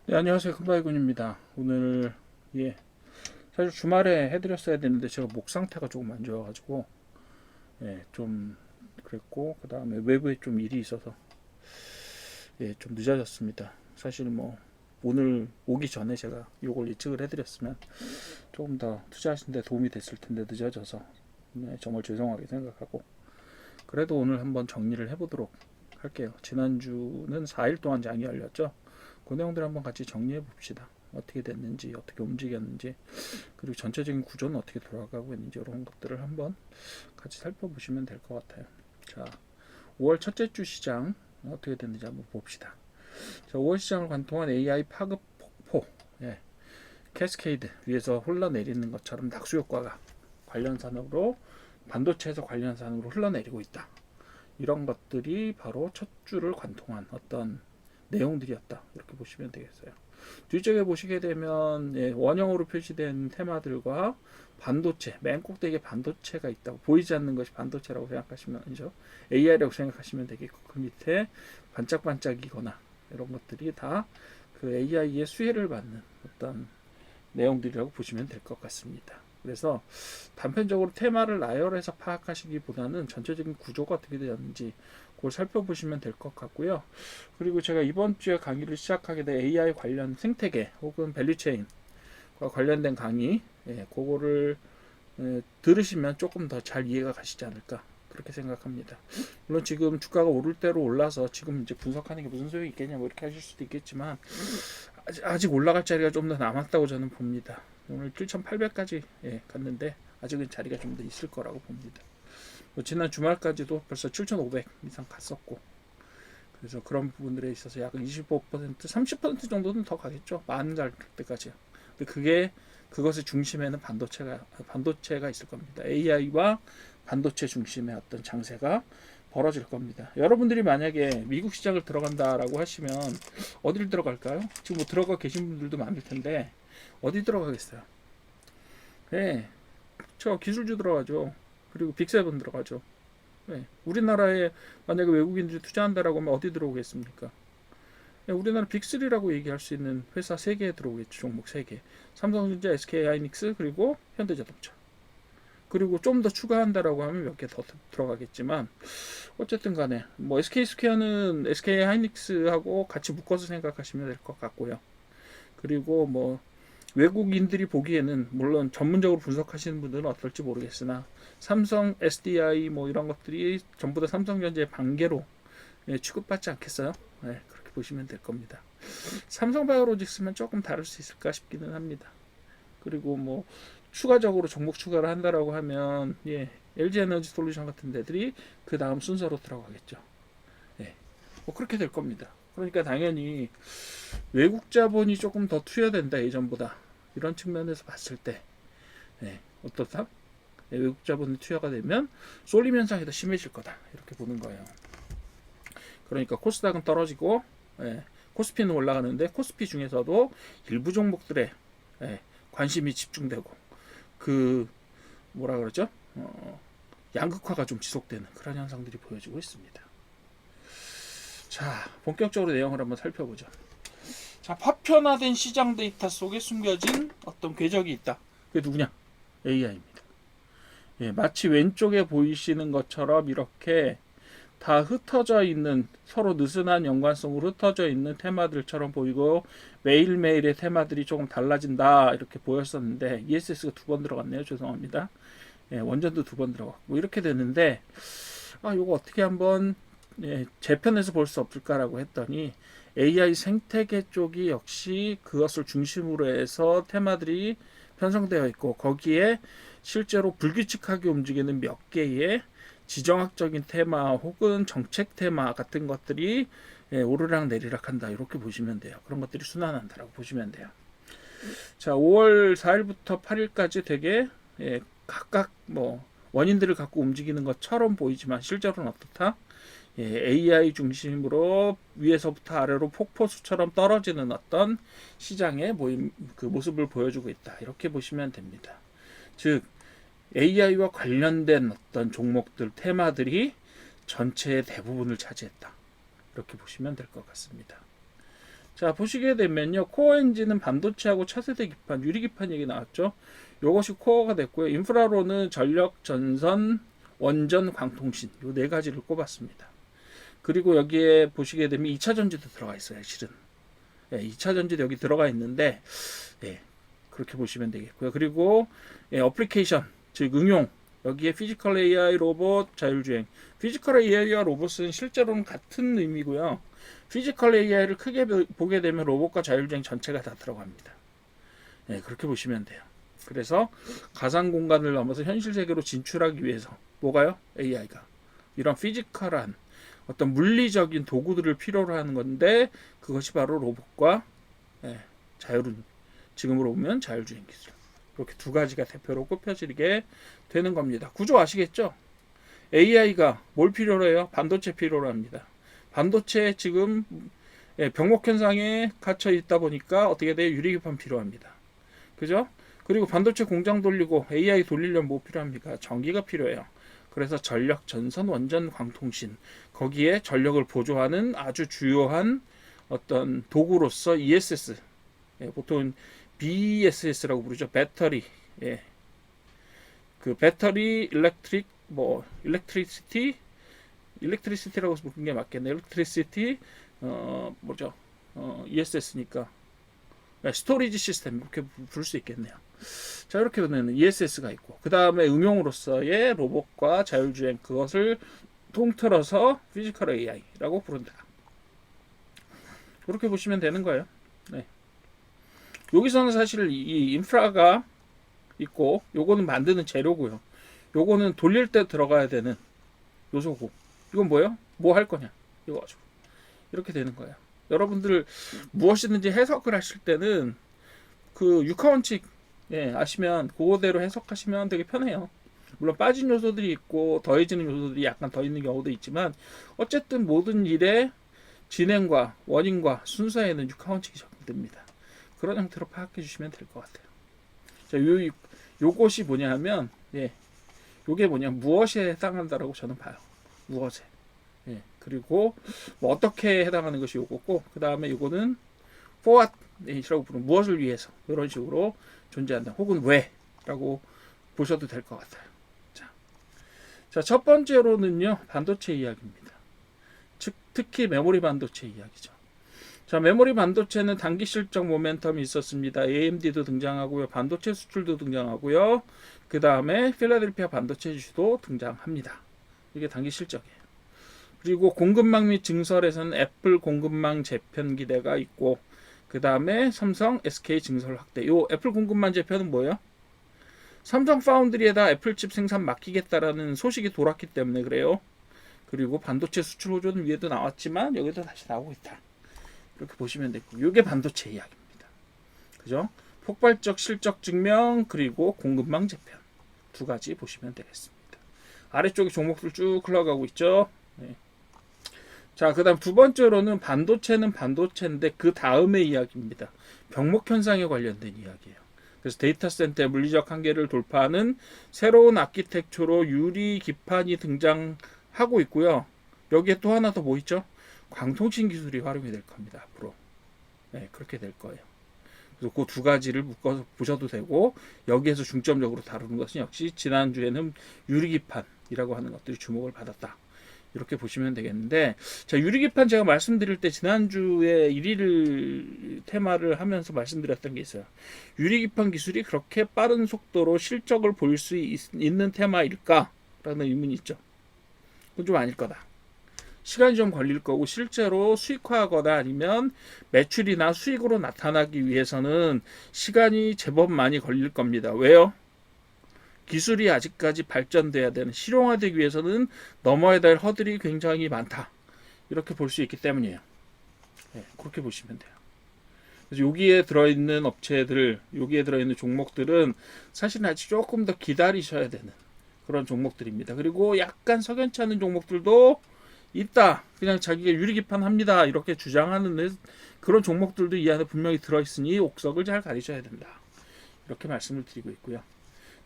네, 안녕하세요. 금바이군입니다. 오늘 사실 주말에 해드렸어야 되는데 제가 목 상태가 조금 안 좋아가지고 좀 그랬고 그 다음에 외부에 좀 일이 있어서 좀 늦어졌습니다. 사실 뭐 오늘 오기 전에 제가 요걸 예측을 해드렸으면 조금 더 투자하시는데 도움이 됐을 텐데 늦어져서 정말 죄송하게 생각하고 그래도 오늘 한번 정리를 해보도록 할게요. 지난주는 4일 동안 장이 열렸죠. 그 내용들 한번 같이 정리해 봅시다. 어떻게 됐는지, 어떻게 움직였는지, 그리고 전체적인 구조는 어떻게 돌아가고 있는지 이런 것들을 한번 같이 살펴보시면 될 것 같아요. 자, 5월 첫째 주 시장 어떻게 됐는지 한번 봅시다. 자, 5월 시장을 관통한 AI 파급 폭포, 캐스케이드 위에서 흘러내리는 것처럼 낙수 효과가 관련 산업으로 반도체에서 관련 산업으로 흘러내리고 있다. 이런 것들이 바로 첫 주를 관통한 어떤 내용들이었다. 이렇게 보시면 되겠어요. 뒤쪽에 보시게 되면 원형으로 표시된 테마들과 반도체, 맨 꼭대기에 반도체가 있다고 보이지 않는 것이 반도체라고 생각하시면 아니죠. AI라고 생각하시면 되겠고 그 밑에 반짝반짝이거나 이런 것들이 다 그 AI의 수혜를 받는 어떤 내용들이라고 보시면 될 것 같습니다. 그래서 단편적으로 테마를 나열해서 파악하시기보다는 전체적인 구조가 어떻게 되었는지 그걸 살펴보시면 될 것 같고요. 그리고 제가 이번 주에 강의를 시작하게 된 AI 관련 생태계 혹은 밸류체인과 관련된 강의, 그거를 들으시면 조금 더 잘 이해가 가시지 않을까 그렇게 생각합니다. 물론 지금 주가가 오를 대로 올라서 지금 이제 분석하는 게 무슨 소용이 있겠냐 뭐 이렇게 하실 수도 있겠지만 아직 올라갈 자리가 좀 더 남았다고 저는 봅니다. 오늘 7,800까지 갔는데 아직은 자리가 좀 더 있을 거라고 봅니다. 뭐 지난 주말까지도 벌써 7,500 이상 갔었고 그래서 그런 부분들에 있어서 약 25% 30% 정도는 더 가겠죠. 만 갈 때까지요. 근데 그것의 중심에는 반도체가 있을 겁니다. AI와 반도체 중심의 어떤 장세가 벌어질 겁니다. 여러분들이 만약에 미국 시장을 들어간다라고 하시면 어디를 들어갈까요? 지금 뭐 들어가 계신 분들도 많을 텐데 어디 들어가겠어요? 네, 저 기술주 들어가죠. 그리고 빅세븐 들어가죠. 네, 우리나라에 만약에 외국인들이 투자한다라고 하면 어디 들어오겠습니까? 네, 우리나라 빅3라고 얘기할 수 있는 회사 3개 들어오겠죠. 종목 3개. 삼성전자, SK하이닉스, 그리고 현대자동차. 그리고 좀 더 추가한다라고 하면 몇 개 더 들어가겠지만 어쨌든 간에 뭐 SK스퀘어는 SK하이닉스하고 같이 묶어서 생각하시면 될 것 같고요. 그리고 뭐 외국인들이 보기에는 물론 전문적으로 분석하시는 분들은 어떨지 모르겠으나 삼성, SDI 뭐 이런 것들이 전부 다 삼성전자의 반개로 취급받지 않겠어요? 네, 그렇게 보시면 될 겁니다. 삼성바이오로직스면 조금 다를 수 있을까 싶기는 합니다. 그리고 뭐 추가적으로 종목 추가를 한다라고 하면 LG에너지 솔루션 같은 데들이 그 다음 순서로 들어가겠죠. 뭐 그렇게 될 겁니다. 그러니까 당연히 외국 자본이 조금 더 투여된다 예전보다 이런 측면에서 봤을 때 어떻다? 외국 자본이 투여가 되면 쏠림 현상이 더 심해질 거다 이렇게 보는 거예요. 그러니까 코스닥은 떨어지고 코스피는 올라가는데 코스피 중에서도 일부 종목들에 관심이 집중되고 그 뭐라 그러죠? 양극화가 좀 지속되는 그런 현상들이 보여지고 있습니다. 자, 본격적으로 내용을 한번 살펴보죠. 자, 파편화된 시장 데이터 속에 숨겨진 어떤 궤적이 있다. 그게 누구냐? AI입니다. 마치 왼쪽에 보이시는 것처럼 이렇게 다 흩어져 있는 서로 느슨한 연관성으로 흩어져 있는 테마들처럼 보이고 매일매일의 테마들이 조금 달라진다 이렇게 보였었는데 ESS가 2번 들어갔네요. 죄송합니다. 원전도 2번 들어갔고 뭐 이렇게 되는데 이거 어떻게 한번 재편해서 볼 수 없을까라고 했더니 AI 생태계 쪽이 역시 그것을 중심으로 해서 테마들이 편성되어 있고 거기에 실제로 불규칙하게 움직이는 몇 개의 지정학적인 테마 혹은 정책 테마 같은 것들이 오르락 내리락 한다 이렇게 보시면 돼요. 그런 것들이 순환한다라고 보시면 돼요. 자, 5월 4일부터 8일까지 되게 각각 뭐 원인들을 갖고 움직이는 것처럼 보이지만 실제로는 어떻다? AI 중심으로 위에서부터 아래로 폭포수처럼 떨어지는 어떤 시장의 그 모습을 보여주고 있다. 이렇게 보시면 됩니다. 즉 AI와 관련된 어떤 종목들, 테마들이 전체의 대부분을 차지했다. 이렇게 보시면 될 것 같습니다. 자, 보시게 되면요. 코어 엔진은 반도체하고 차세대 기판, 유리 기판 얘기 나왔죠. 요것이 코어가 됐고요. 인프라로는 전력, 전선, 원전, 광통신 요 네 가지를 꼽았습니다. 그리고 여기에 보시게 되면 2차 전지도 들어가 있어요. 실은. 예, 2차 전지도 여기 들어가 있는데 예, 그렇게 보시면 되겠고요. 그리고 예, 어플리케이션, 즉 응용 여기에 피지컬 AI, 로봇, 자율주행. 피지컬 AI와 로봇은 실제로는 같은 의미고요. 피지컬 AI를 크게 보게 되면 로봇과 자율주행 전체가 다 들어갑니다. 네, 그렇게 보시면 돼요. 그래서 가상 공간을 넘어서 현실 세계로 진출하기 위해서 뭐가요? AI가 이런 피지컬한 어떤 물리적인 도구들을 필요로 하는 건데 그것이 바로 로봇과 자율은 지금으로 보면 자율주행 기술. 이렇게 두 가지가 대표로 꼽혀지게 되는 겁니다. 구조 아시겠죠? AI가 뭘 필요로 해요? 반도체 필요로 합니다. 반도체 지금 병목 현상에 갇혀 있다 보니까 어떻게 돼요? 유리기판 필요합니다. 그죠? 그리고 반도체 공장 돌리고 AI 돌리려면 뭐 필요합니까? 전기가 필요해요. 그래서 전력, 전선, 원전, 광통신 거기에 전력을 보조하는 아주 주요한 어떤 도구로서 ESS 보통 BESS라고 부르죠. 배터리 그 배터리 일렉트리시티라고 부르는 게 맞겠네. 일렉트리시티 뭐죠? ESS니까 스토리지 시스템 이렇게 부를 수 있겠네요. 자, 이렇게 보면 ESS가 있고 그 다음에 응용으로서의 로봇과 자율주행 그것을 통틀어서 피지컬 AI라고 부른다. 그렇게 보시면 되는 거예요. 네. 여기서는 사실 이 인프라가 있고 요거는 만드는 재료고요. 요거는 돌릴 때 들어가야 되는 요소고 이건 뭐예요? 뭐 할 거냐 이거 가지고 이렇게 되는 거예요. 여러분들 무엇이든지 해석을 하실 때는 그 육하원칙 아시면 그거대로 해석하시면 되게 편해요. 물론 빠진 요소들이 있고 더해지는 요소들이 약간 더 있는 경우도 있지만 어쨌든 모든 일의 진행과 원인과 순서에는 육하원칙이 적용됩니다. 그런 형태로 파악해 주시면 될 것 같아요. 자, 요것이 뭐냐 하면 요게 뭐냐 무엇에 해당한다라고 저는 봐요. 무엇에. 그리고 뭐 어떻게 해당하는 것이 요거고 그 다음에 요거는 for what이라고 부르는 무엇을 위해서 이런 식으로 존재한다. 혹은 왜라고 보셔도 될 것 같아요. 자, 첫 번째로는요 반도체 이야기입니다. 특히 메모리 반도체 이야기죠. 자, 메모리 반도체는 단기 실적 모멘텀이 있었습니다. AMD도 등장하고요. 반도체 수출도 등장하고요. 그 다음에 필라델피아 반도체 지수도 등장합니다. 이게 단기 실적이에요. 그리고 공급망 및 증설에서는 애플 공급망 재편 기대가 있고 그 다음에 삼성, SK 증설 확대. 요 애플 공급망 재편은 뭐예요? 삼성 파운드리에다 애플칩 생산 맡기겠다라는 소식이 돌았기 때문에 그래요. 그리고 반도체 수출 호조는 위에도 나왔지만 여기도 다시 나오고 있다. 이렇게 보시면 되고 이게 반도체 이야기입니다. 그죠? 폭발적 실적 증명 그리고 공급망 재편 두 가지 보시면 되겠습니다. 아래쪽에 종목들 쭉 흘러가고 있죠. 자, 그 다음 두 번째로는 반도체는 반도체인데 그 다음의 이야기입니다. 병목 현상에 관련된 이야기예요. 그래서 데이터 센터의 물리적 한계를 돌파하는 새로운 아키텍처로 유리 기판이 등장하고 있고요. 여기에 또 하나 더 뭐 있죠? 광통신 기술이 활용이 될 겁니다. 앞으로. 그렇게 될 거예요. 그래서 그 두 가지를 묶어서 보셔도 되고 여기에서 중점적으로 다루는 것은 역시 지난주에는 유리기판이라고 하는 것들이 주목을 받았다. 이렇게 보시면 되겠는데 자, 유리기판 제가 말씀드릴 때 지난주에 1일 테마를 하면서 말씀드렸던 게 있어요. 유리기판 기술이 그렇게 빠른 속도로 실적을 볼 수 있는 테마일까? 라는 의문이 있죠. 그건 좀 아닐 거다. 시간이 좀 걸릴 거고 실제로 수익화하거나 아니면 매출이나 수익으로 나타나기 위해서는 시간이 제법 많이 걸릴 겁니다. 왜요? 기술이 아직까지 발전돼야 되는 실용화되기 위해서는 넘어야 될 허들이 굉장히 많다. 이렇게 볼 수 있기 때문이에요. 그렇게 보시면 돼요. 그래서 여기에 들어있는 업체들, 여기에 들어있는 종목들은 사실 아직 조금 더 기다리셔야 되는 그런 종목들입니다. 그리고 약간 석연치 않은 종목들도 있다. 그냥 자기가 유리기판 합니다. 이렇게 주장하는 그런 종목들도 이 안에 분명히 들어있으니 옥석을 잘 가리셔야 된다. 이렇게 말씀을 드리고 있고요.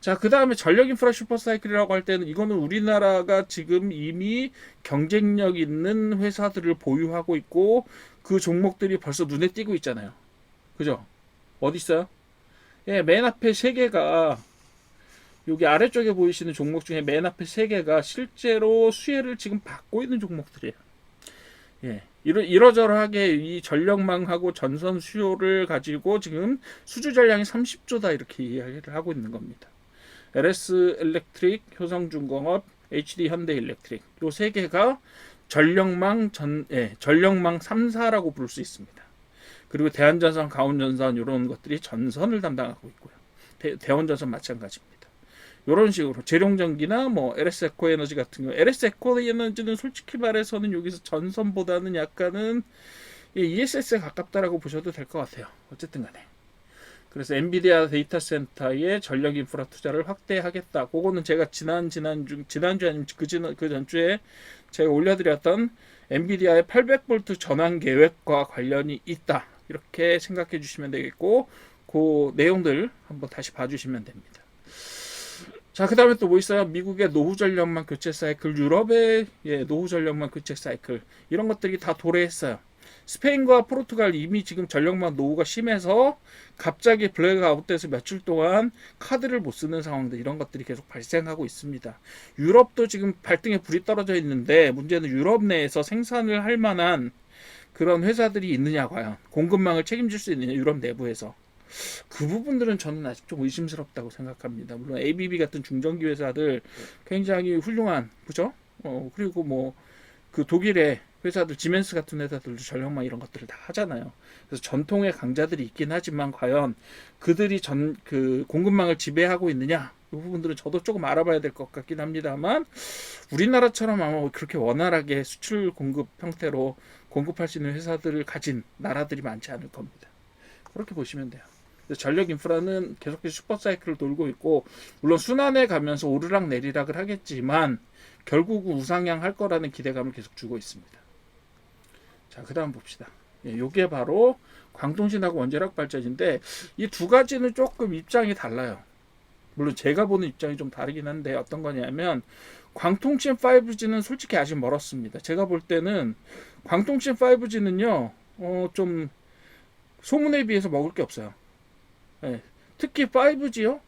자, 그 다음에 전력 인프라 슈퍼사이클이라고 할 때는 이거는 우리나라가 지금 이미 경쟁력 있는 회사들을 보유하고 있고 그 종목들이 벌써 눈에 띄고 있잖아요. 그죠? 어디 있어요? 예, 맨 앞에 세 개가 여기 아래쪽에 보이시는 종목 중에 맨 앞에 세 개가 실제로 수혜를 지금 받고 있는 종목들이에요. 예. 이러저러하게 이 전력망하고 전선 수요를 가지고 지금 수주 전량이 30조다 이렇게 이야기를 하고 있는 겁니다. LS 일렉트릭, 효성중공업, HD 현대일렉트릭 요 세 개가 전력망 3사라고 부를 수 있습니다. 그리고 대한전선, 가온전선 이런 것들이 전선을 담당하고 있고요. 대원전선 마찬가지입니다. 이런 식으로 재룡전기나 뭐 LS 에코에너지 같은 경우, LS 에코에너지는 솔직히 말해서는 여기서 전선보다는 약간은 ESS에 가깝다라고 보셔도 될 것 같아요. 어쨌든 간에. 그래서 엔비디아 데이터 센터의 전력 인프라 투자를 확대하겠다. 그거는 제가 지난주 아니면 그 전주에 제가 올려드렸던 엔비디아의 800V 전환 계획과 관련이 있다. 이렇게 생각해 주시면 되겠고, 그 내용들 한번 다시 봐주시면 됩니다. 자, 그 다음에 또 뭐 있어요? 미국의 노후 전력망 교체 사이클, 유럽의 노후 전력망 교체 사이클, 이런 것들이 다 도래했어요. 스페인과 포르투갈 이미 지금 전력망 노후가 심해서 갑자기 블랙아웃돼서 며칠 동안 카드를 못 쓰는 상황들, 이런 것들이 계속 발생하고 있습니다. 유럽도 지금 발등에 불이 떨어져 있는데 문제는 유럽 내에서 생산을 할 만한 그런 회사들이 있느냐, 과연 공급망을 책임질 수 있느냐, 유럽 내부에서. 그 부분들은 저는 아직 좀 의심스럽다고 생각합니다. 물론 ABB 같은 중전기 회사들 굉장히 훌륭한, 그죠? 그리고 뭐 그 독일의 회사들, 지멘스 같은 회사들도 전력망 이런 것들을 다 하잖아요. 그래서 전통의 강자들이 있긴 하지만 과연 그들이 그 공급망을 지배하고 있느냐, 이 부분들은 저도 조금 알아봐야 될 것 같긴 합니다만, 우리나라처럼 아마 그렇게 원활하게 수출 공급 형태로 공급할 수 있는 회사들을 가진 나라들이 많지 않을 겁니다. 그렇게 보시면 돼요. 전력 인프라는 계속해서 슈퍼사이클을 돌고 있고, 물론 순환해 가면서 오르락 내리락을 하겠지만 결국 우상향 할 거라는 기대감을 계속 주고 있습니다. 자, 그 다음 봅시다. 요게 바로 광통신하고 원자력 발전인데, 이 두 가지는 조금 입장이 달라요. 물론 제가 보는 입장이 좀 다르긴 한데, 어떤 거냐면 광통신 5G는 솔직히 아직 멀었습니다. 제가 볼 때는 광통신 5G는요 좀 소문에 비해서 먹을 게 없어요. 네. 특히 5G요?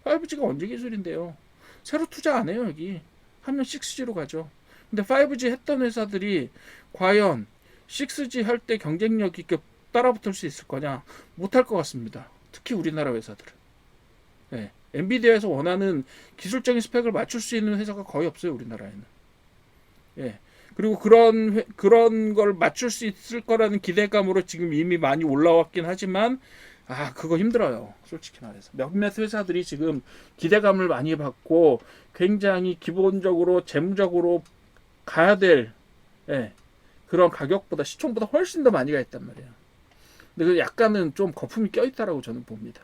5G가 언제 기술인데요? 새로 투자 안 해요, 여기. 하면 6G로 가죠. 근데 5G 했던 회사들이 과연 6G 할 때 경쟁력 있게 따라붙을 수 있을 거냐? 못할 것 같습니다. 특히 우리나라 회사들은. 네. 엔비디아에서 원하는 기술적인 스펙을 맞출 수 있는 회사가 거의 없어요, 우리나라에는. 예. 그리고 그런 걸 맞출 수 있을 거라는 기대감으로 지금 이미 많이 올라왔긴 하지만, 그거 힘들어요. 솔직히 말해서. 몇몇 회사들이 지금 기대감을 많이 받고 굉장히 기본적으로 재무적으로 가야 될 그런 가격보다, 시총보다 훨씬 더 많이 가 있단 말이에요. 근데 그 약간은 좀 거품이 껴있다라고 저는 봅니다.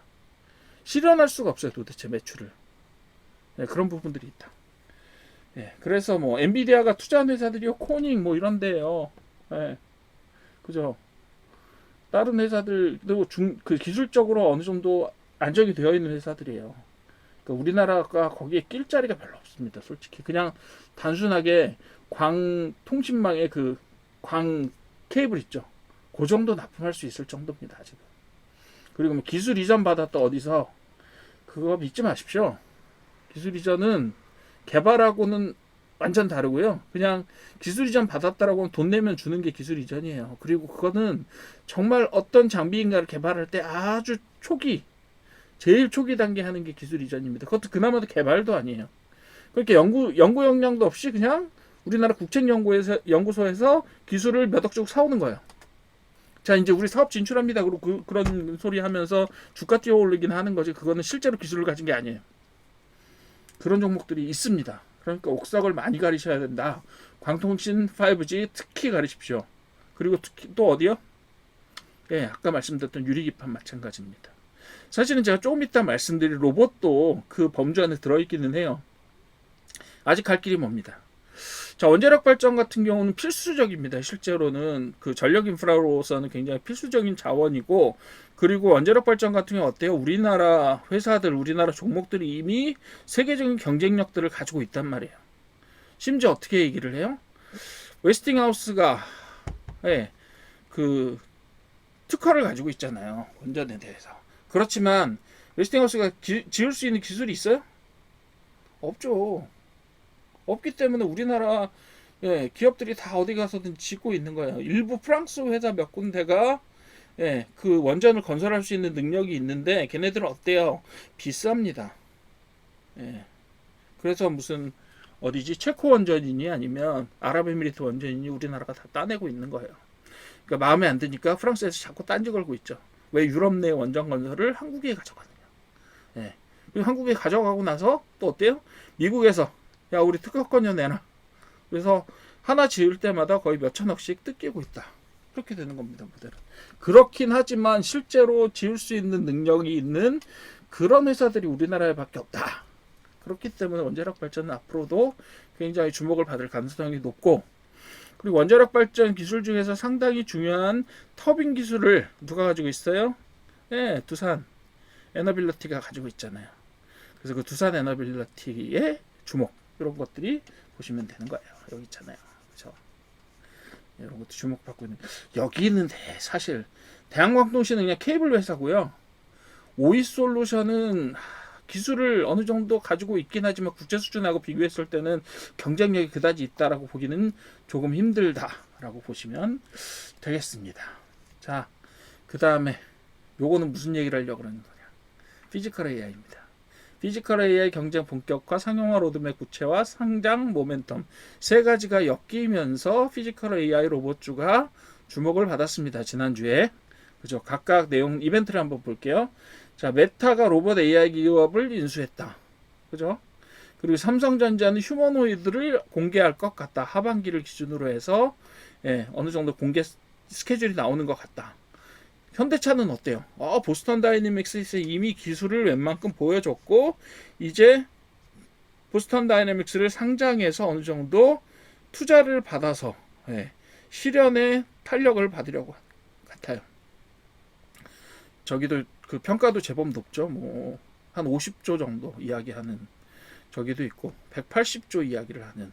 실현할 수가 없어요, 도대체 매출을. 그런 부분들이 있다. 그래서 뭐 엔비디아가 투자한 회사들이요, 코닝 뭐 이런데요. 그죠? 다른 회사들도 그 기술적으로 어느 정도 안정이 되어 있는 회사들이에요. 그러니까 우리나라가 거기에 낄 자리가 별로 없습니다. 솔직히 그냥 단순하게 광통신망의 그 광 케이블 있죠. 그 정도 납품할 수 있을 정도입니다, 지금. 그리고 뭐 기술 이전 받았다 어디서, 그거 믿지 마십시오. 기술 이전은 개발하고는 완전 다르고요. 그냥 기술 이전 받았다라고 하면 돈 내면 주는 게 기술 이전이에요. 그리고 그거는 정말 어떤 장비인가를 개발할 때 아주 제일 초기 단계 하는 게 기술 이전입니다. 그것도 그나마도 개발도 아니에요. 그렇게 연구 역량도 없이 그냥 우리나라 국책연구소에서 기술을 몇 억 주고 사오는 거예요. 자, 이제 우리 사업 진출합니다. 그리고 그런 소리 하면서 주가 뛰어 올리긴 하는 거지. 그거는 실제로 기술을 가진 게 아니에요. 그런 종목들이 있습니다. 그러니까 옥석을 많이 가리셔야 된다. 광통신 5G 특히 가리십시오. 그리고 특히 또 어디요? 아까 말씀드렸던 유리기판 마찬가지입니다. 사실은 제가 조금 이따 말씀드릴 로봇도 그 범주 안에 들어있기는 해요. 아직 갈 길이 멉니다. 자, 원자력 발전 같은 경우는 필수적입니다. 실제로는 그 전력 인프라로서는 굉장히 필수적인 자원이고, 그리고 원자력 발전 같은 경우 어때요? 우리나라 회사들, 우리나라 종목들이 이미 세계적인 경쟁력들을 가지고 있단 말이에요. 심지어 어떻게 얘기를 해요? 웨스팅하우스가 예, 그 특허를 가지고 있잖아요. 원전에 대해서. 그렇지만 웨스팅하우스가 지을 수 있는 기술이 있어요? 없죠. 없기 때문에 우리나라 기업들이 다 어디 가서든 짓고 있는 거예요. 일부 프랑스 회사 몇 군데가 그 원전을 건설할 수 있는 능력이 있는데 걔네들은 어때요? 비쌉니다. 그래서 무슨 어디지? 체코 원전이니 아니면 아랍에미리트 원전이니 우리나라가 다 따내고 있는 거예요. 그러니까 마음에 안 드니까 프랑스에서 자꾸 딴지 걸고 있죠. 왜 유럽 내 원전 건설을 한국에 가져가느냐. 그리고 한국에 가져가고 나서 또 어때요? 미국에서 야 우리 특허권료 내놔. 그래서 하나 지을 때마다 거의 몇 천억씩 뜯기고 있다. 그렇게 되는 겁니다. 모델은. 그렇긴 하지만 실제로 지을 수 있는 능력이 있는 그런 회사들이 우리나라에 밖에 없다. 그렇기 때문에 원자력 발전은 앞으로도 굉장히 주목을 받을 가능성이 높고, 그리고 원자력 발전 기술 중에서 상당히 중요한 터빈 기술을 누가 가지고 있어요? 두산 에너빌리티가 가지고 있잖아요. 그래서 그 두산 에너빌리티의 주목, 이런 것들이 보시면 되는 거예요. 여기 있잖아요. 그렇죠? 이런 것도 주목받고 있는. 여기는 사실 대한광통신은 그냥 케이블 회사고요. 오이솔루션은 기술을 어느 정도 가지고 있긴 하지만 국제 수준하고 비교했을 때는 경쟁력이 그다지 있다라고 보기는 조금 힘들다라고 보시면 되겠습니다. 자, 그 다음에 요거는 무슨 얘기를 하려고 그러는 거냐? 피지컬 AI입니다. 피지컬 AI 경쟁 본격화, 상용화 로드맵 구체화, 상장 모멘텀 세 가지가 엮이면서 피지컬 AI 로봇주가 주목을 받았습니다. 지난주에. 그죠? 각각 내용 이벤트를 한번 볼게요. 자, 메타가 로봇 AI 기업을 인수했다. 그죠? 그리고 삼성전자는 휴머노이드를 공개할 것 같다. 하반기를 기준으로 해서 어느 정도 공개 스케줄이 나오는 것 같다. 현대차는 어때요? 보스턴 다이내믹스에서 이미 기술을 웬만큼 보여줬고 이제 보스턴 다이내믹스를 상장해서 어느 정도 투자를 받아서 실현에 탄력을 받으려고 같아요. 저기도 그 평가도 제법 높죠. 뭐 한 50조 정도 이야기하는 저기도 있고 180조 이야기를 하는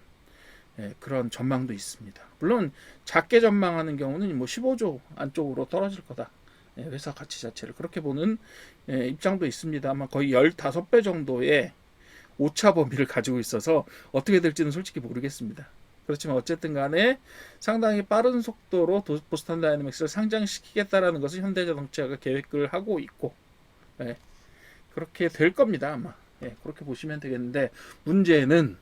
그런 전망도 있습니다. 물론 작게 전망하는 경우는 뭐 15조 안쪽으로 떨어질 거다. 회사 가치 자체를 그렇게 보는 입장도 있습니다. 아마 거의 15배 정도의 오차 범위를 가지고 있어서 어떻게 될지는 솔직히 모르겠습니다. 그렇지만 어쨌든 간에 상당히 빠른 속도로 보스턴 다이내믹스를 상장시키겠다라는 것을 현대자동차가 계획을 하고 있고 그렇게 될 겁니다. 아마 그렇게 보시면 되겠는데, 문제는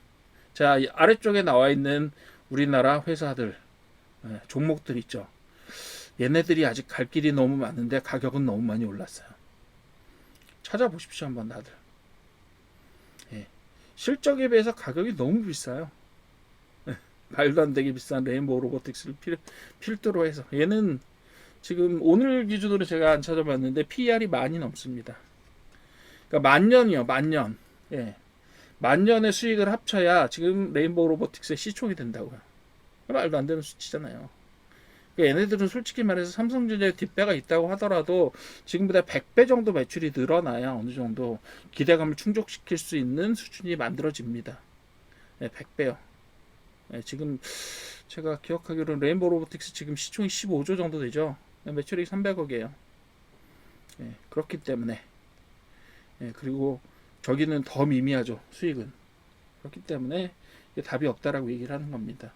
자 아래쪽에 나와 있는 우리나라 회사들 종목들 있죠. 얘네들이 아직 갈 길이 너무 많은데 가격은 너무 많이 올랐어요. 찾아보십시오 한번 다들. 실적에 비해서 가격이 너무 비싸요. 말도 안 되게 비싼 레인보우 로보틱스를 필두로 해서 얘는 지금 오늘 기준으로 제가 안 찾아봤는데 PER이 많이 넘습니다. 그러니까 만년이요, 만년. 만년의 수익을 합쳐야 지금 레인보우 로보틱스의 시총이 된다고요. 말도 안 되는 수치잖아요. 그러니까 얘네들은 솔직히 말해서 삼성전자에 뒷배가 있다고 하더라도 지금보다 100배 정도 매출이 늘어나야 어느 정도 기대감을 충족시킬 수 있는 수준이 만들어집니다. 100배요. 지금 제가 기억하기로는 레인보우 로보틱스 지금 시총이 15조 정도 되죠. 매출이 300억이에요. 그렇기 때문에 그리고 저기는 더 미미하죠. 수익은. 그렇기 때문에 답이 없다라고 얘기를 하는 겁니다.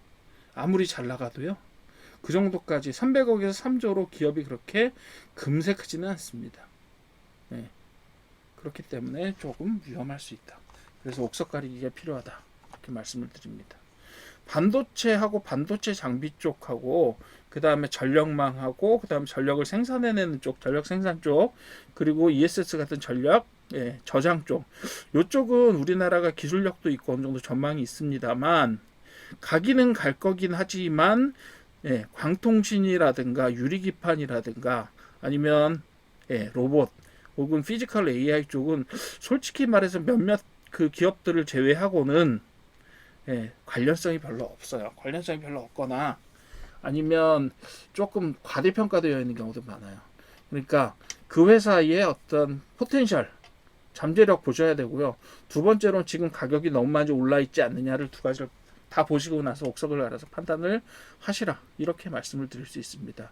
아무리 잘 나가도요. 그 정도까지 300억에서 3조로 기업이 그렇게 금세 크지는 않습니다. 그렇기 때문에 조금 위험할 수 있다. 그래서 옥석 가리기가 필요하다. 이렇게 말씀을 드립니다. 반도체하고 반도체 장비 쪽하고 그 다음에 전력망하고 그 다음에 전력을 생산해내는 쪽, 전력 생산 쪽, 그리고 ESS 같은 전력 저장 쪽, 요쪽은 우리나라가 기술력도 있고 어느 정도 전망이 있습니다만 가기는 갈 거긴 하지만 광통신이라든가 유리기판이라든가 아니면 로봇 혹은 피지컬 AI 쪽은 솔직히 말해서 몇몇 그 기업들을 제외하고는 예, 관련성이 별로 없어요. 관련성이 별로 없거나 아니면 조금 과대평가되어 있는 경우도 많아요. 그러니까 그 회사의 어떤 포텐셜, 잠재력 보셔야 되고요. 두 번째로는 지금 가격이 너무 많이 올라 있지 않느냐를 두 가지를 다 보시고 나서 옥석을 알아서 판단을 하시라. 이렇게 말씀을 드릴 수 있습니다.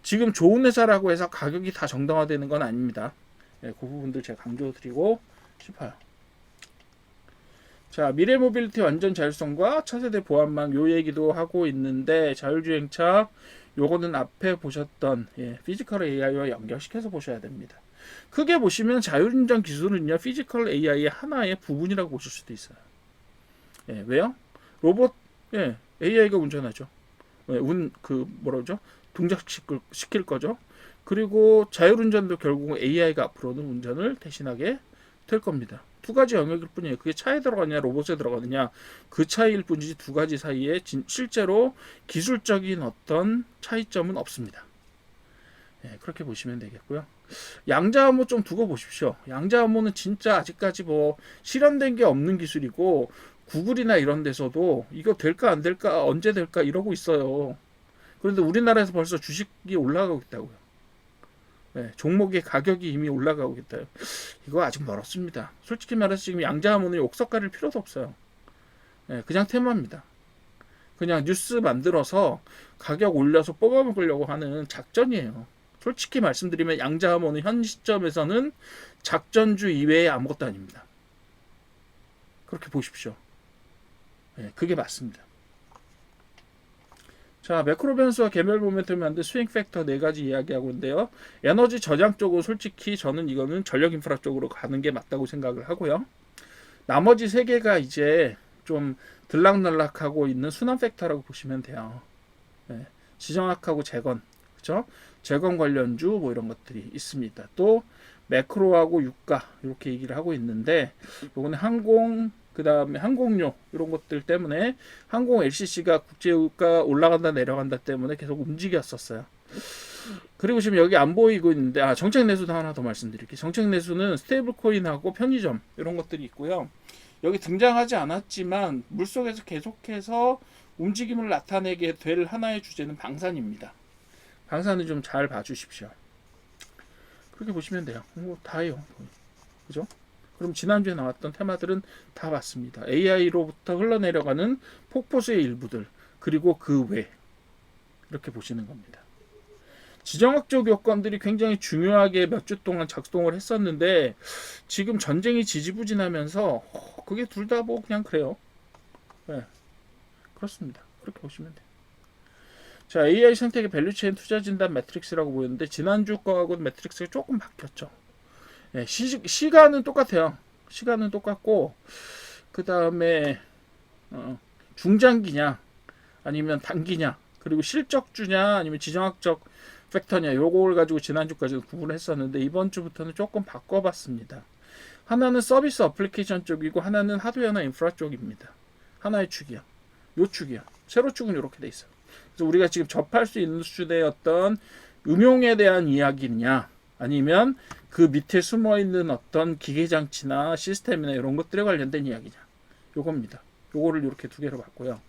지금 좋은 회사라고 해서 가격이 다 정당화되는 건 아닙니다. 네, 그 부분들 제가 강조드리고 싶어요. 자, 미래 모빌리티 완전 자율성과 차세대 보안망 요 얘기도 하고 있는데 자율주행차 요거는 앞에 보셨던 피지컬 AI와 연결시켜서 보셔야 됩니다. 크게 보시면 자율운전 기술은요 피지컬 AI의 하나의 부분이라고 보실 수도 있어요. 왜요? 로봇 AI가 운전하죠. 뭐라죠? 동작시킬 거죠. 그리고 자율운전도 결국 AI가 앞으로는 운전을 대신하게 될 겁니다. 두 가지 영역일 뿐이에요. 그게 차에 들어가느냐 로봇에 들어가느냐 그 차이일 뿐이지 두 가지 사이에 실제로 기술적인 어떤 차이점은 없습니다. 그렇게 보시면 되겠고요. 양자암호 좀 두고 보십시오. 양자암호는 진짜 아직까지 뭐 실현된 게 없는 기술이고 구글이나 이런 데서도 이거 될까 안 될까 언제 될까 이러고 있어요. 그런데 우리나라에서 벌써 주식이 올라가고 있다고요. 종목의 가격이 이미 올라가고 있다. 이거 아직 멀었습니다. 솔직히 말해서 지금 양자암호는 옥석 가릴 필요도 없어요. 그냥 테마입니다. 그냥 뉴스 만들어서 가격 올려서 뽑아먹으려고 하는 작전이에요. 솔직히 말씀드리면 양자암호는 현 시점에서는 작전주 이외에 아무것도 아닙니다. 그렇게 보십시오. 그게 맞습니다. 자, 매크로 변수와 개별 모멘텀이 만든 스윙 팩터 네 가지 이야기하고 있는데요. 에너지 저장 쪽으로 솔직히 저는 이거는 전력 인프라 쪽으로 가는 게 맞다고 생각을 하고요. 나머지 세 개가 이제 좀 들락날락하고 있는 순환 팩터라고 보시면 돼요. 지정학하고 재건, 그렇죠? 재건 관련주 뭐 이런 것들이 있습니다. 또 매크로하고 유가 이렇게 얘기를 하고 있는데 요거는 항공 그 다음에 항공료 이런 것들 때문에 항공 LCC가 국제유가 올라간다 내려간다 때문에 계속 움직였었어요. 그리고 지금 여기 안 보이고 있는데 정책 내수도 하나 더 말씀드릴게요. 정책 내수는 스테이블 코인하고 편의점 이런 것들이 있고요. 여기 등장하지 않았지만 물속에서 계속해서 움직임을 나타내게 될 하나의 주제는 방산입니다. 방산은 좀 잘 봐주십시오. 그렇게 보시면 돼요. 뭐 다예요. 그죠? 그럼 지난주에 나왔던 테마들은 다 봤습니다. AI로부터 흘러내려가는 폭포수의 일부들 그리고 그 외 이렇게 보시는 겁니다. 지정학적 요건들이 굉장히 중요하게 몇 주 동안 작동을 했었는데 지금 전쟁이 지지부진하면서 그게 둘 다 뭐 그냥 그래요. 그렇습니다. 그렇게 보시면 돼요. 자, AI 생태계 밸류체인 투자 진단 매트릭스라고 보였는데 지난주 거하고 매트릭스가 조금 바뀌었죠. 시간은 똑같아요. 시간은 똑같고 그 다음에 중장기냐 아니면 단기냐 그리고 실적주냐 아니면 지정학적 팩터냐 요걸 가지고 지난주까지 구분을 했었는데 이번 주부터는 조금 바꿔봤습니다. 하나는 서비스 어플리케이션 쪽이고 하나는 하드웨어나 인프라 쪽입니다. 하나의 축이요. 요 축이요. 세로 축은 이렇게 돼 있어요. 그래서 우리가 지금 접할 수 있는 수준의 어떤 응용에 대한 이야기냐 아니면 그 밑에 숨어있는 어떤 기계장치나 시스템이나 이런 것들에 관련된 이야기냐 요겁니다. 요거를 이렇게 두 개로 봤고요.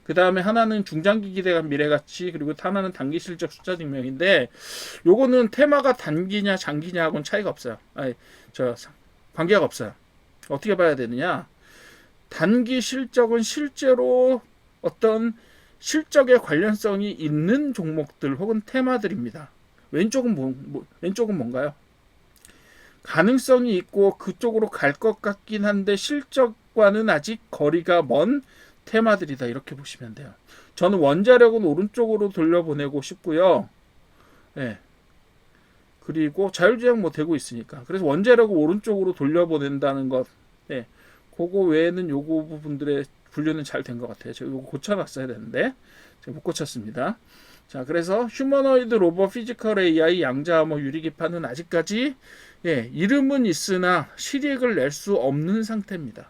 그 다음에 하나는 중장기 기대감 미래가치 그리고 하나는 단기 실적 숫자 증명인데 요거는 테마가 단기냐 장기냐 하고는 차이가 없어요. 관계가 없어요. 어떻게 봐야 되느냐 단기 실적은 실제로 어떤 실적에 관련성이 있는 종목들 혹은 테마들입니다. 왼쪽은 뭔가요? 가능성이 있고 그쪽으로 갈 것 같긴 한데 실적과는 아직 거리가 먼 테마들이다 이렇게 보시면 돼요. 저는 원자력은 오른쪽으로 돌려보내고 싶고요. 그리고 자율주행 뭐 되고 있으니까 그래서 원자력을 오른쪽으로 돌려보낸다는 것 그거 외에는 요거 부분들의 분류는 잘 된 것 같아요. 제가 이거 고쳐놨어야 되는데 제가 못 고쳤습니다. 자, 그래서 휴머노이드 로봇 피지컬 AI 양자암호 유리기판은 아직까지 이름은 있으나 실익을 낼 수 없는 상태입니다.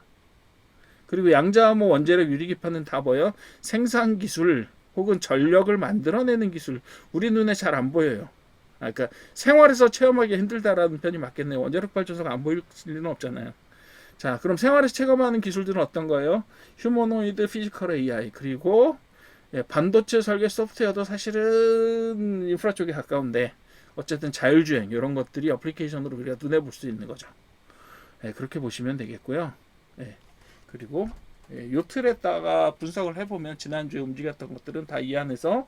그리고 양자암호 원자력 유리기판은 다 뭐예요? 생산 기술 혹은 전력을 만들어내는 기술 우리 눈에 잘 안 보여요. 그러니까 생활에서 체험하기 힘들다라는 편이 맞겠네요. 원자력 발전소가 안 보일 리는 없잖아요. 자, 그럼 생활에서 체감하는 기술들은 어떤 거예요? 휴머노이드, 피지컬 AI, 그리고 반도체 설계 소프트웨어도 사실은 인프라 쪽에 가까운데 어쨌든 자율주행 이런 것들이 어플리케이션으로 우리가 눈에 볼 수 있는 거죠. 그렇게 보시면 되겠고요. 그리고 요 틀에다가 분석을 해보면 지난주에 움직였던 것들은 다 이 안에서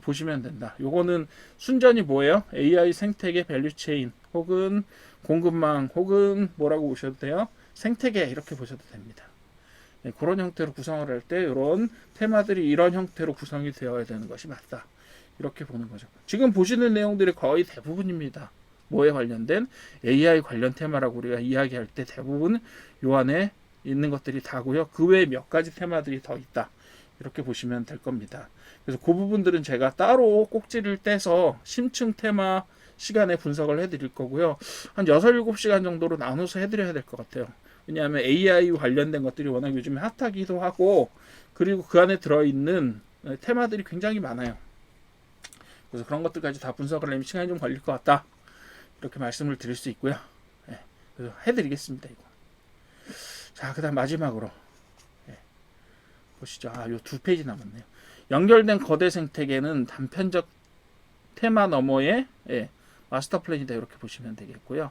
보시면 된다. 요거는 순전히 뭐예요? AI 생태계 밸류체인 혹은 공급망 혹은 뭐라고 보셔도 돼요? 생태계 이렇게 보셔도 됩니다. 그런 형태로 구성을 할 때 이런 테마들이 이런 형태로 구성이 되어야 되는 것이 맞다. 이렇게 보는 거죠. 지금 보시는 내용들이 거의 대부분입니다. 뭐에 관련된? AI 관련 테마라고 우리가 이야기할 때 대부분 요 안에 있는 것들이 다고요. 그 외에 몇 가지 테마들이 더 있다. 이렇게 보시면 될 겁니다. 그래서 그 부분들은 제가 따로 꼭지를 떼서 심층 테마 시간에 분석을 해드릴 거고요. 한 6, 7시간 정도로 나눠서 해드려야 될 것 같아요. 왜냐하면 AI 관련된 것들이 워낙 요즘에 핫하기도 하고 그리고 그 안에 들어있는 테마들이 굉장히 많아요. 그래서 그런 것들까지 다 분석을 하려면 시간이 좀 걸릴 것 같다. 이렇게 말씀을 드릴 수 있고요. 그래서 해드리겠습니다. 이거. 자, 그 다음 마지막으로 보시죠. 요 2페이지 남았네요. 연결된 거대 생태계는 단편적 테마 너머의 마스터 플랜이다. 이렇게 보시면 되겠고요.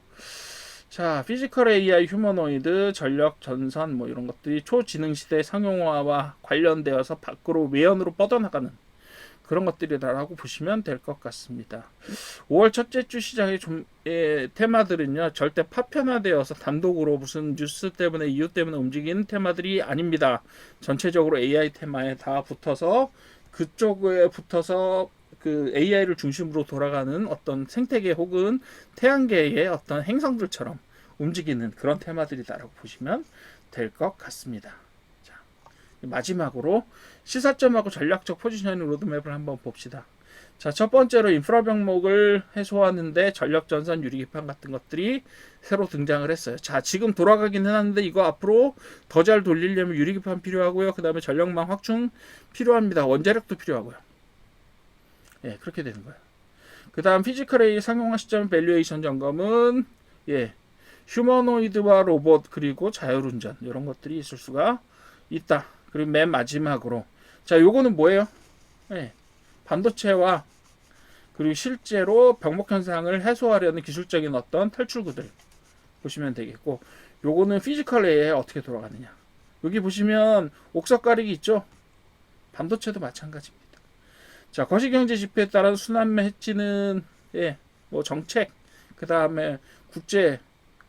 자, 피지컬 AI, 휴머노이드, 전력, 전선 뭐 이런 것들이 초지능 시대 상용화와 관련되어서 밖으로 외연으로 뻗어나가는 그런 것들이다라고 보시면 될 것 같습니다. 5월 첫째 주 시장의 테마들은요, 절대 파편화되어서 단독으로 무슨 뉴스 때문에 이유 때문에 움직이는 테마들이 아닙니다. 전체적으로 AI 테마에 다 붙어서 그쪽에 붙어서 그 AI를 중심으로 돌아가는 어떤 생태계 혹은 태양계의 어떤 행성들처럼 움직이는 그런 테마들이다라고 보시면 될 것 같습니다. 자, 마지막으로 시사점하고 전략적 포지셔닝 로드맵을 한번 봅시다. 자, 첫 번째로 인프라 병목을 해소하는데 전력 전선 유리기판 같은 것들이 새로 등장을 했어요. 자, 지금 돌아가긴 하는데 이거 앞으로 더 잘 돌리려면 유리기판 필요하고요. 그 다음에 전력망 확충 필요합니다. 원자력도 필요하고요. 그렇게 되는 거예요. 그 다음 피지컬 AI 상용화 시점 밸류에이션 점검은 휴머노이드와 로봇 그리고 자율운전 이런 것들이 있을 수가 있다. 그리고 맨 마지막으로 자, 요거는 뭐예요? 반도체와 그리고 실제로 병목 현상을 해소하려는 기술적인 어떤 탈출구들 보시면 되겠고, 요거는 피지컬 AI에 어떻게 돌아가느냐. 여기 보시면 옥석 가리기 있죠? 반도체도 마찬가지입니다. 자, 거시경제 지표에 따른 순환매 해치는 뭐 정책, 그 다음에 국제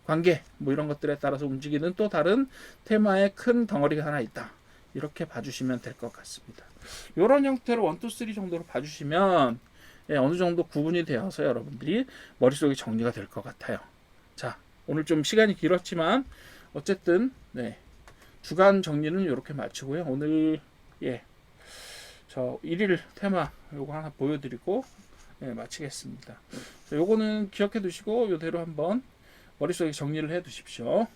관계 뭐 이런 것들에 따라서 움직이는 또 다른 테마의 큰 덩어리가 하나 있다. 이렇게 봐주시면 될 것 같습니다. 이런 형태로 1, 2, 3 정도로 봐주시면 어느 정도 구분이 되어서 여러분들이 머릿속에 정리가 될 것 같아요. 자, 오늘 좀 시간이 길었지만 어쨌든 주간 정리는 이렇게 마치고요. 오늘 저 1일 테마 요거 하나 보여드리고 마치겠습니다. 요거는 기억해 두시고 요대로 한번 머릿속에 정리를 해 두십시오.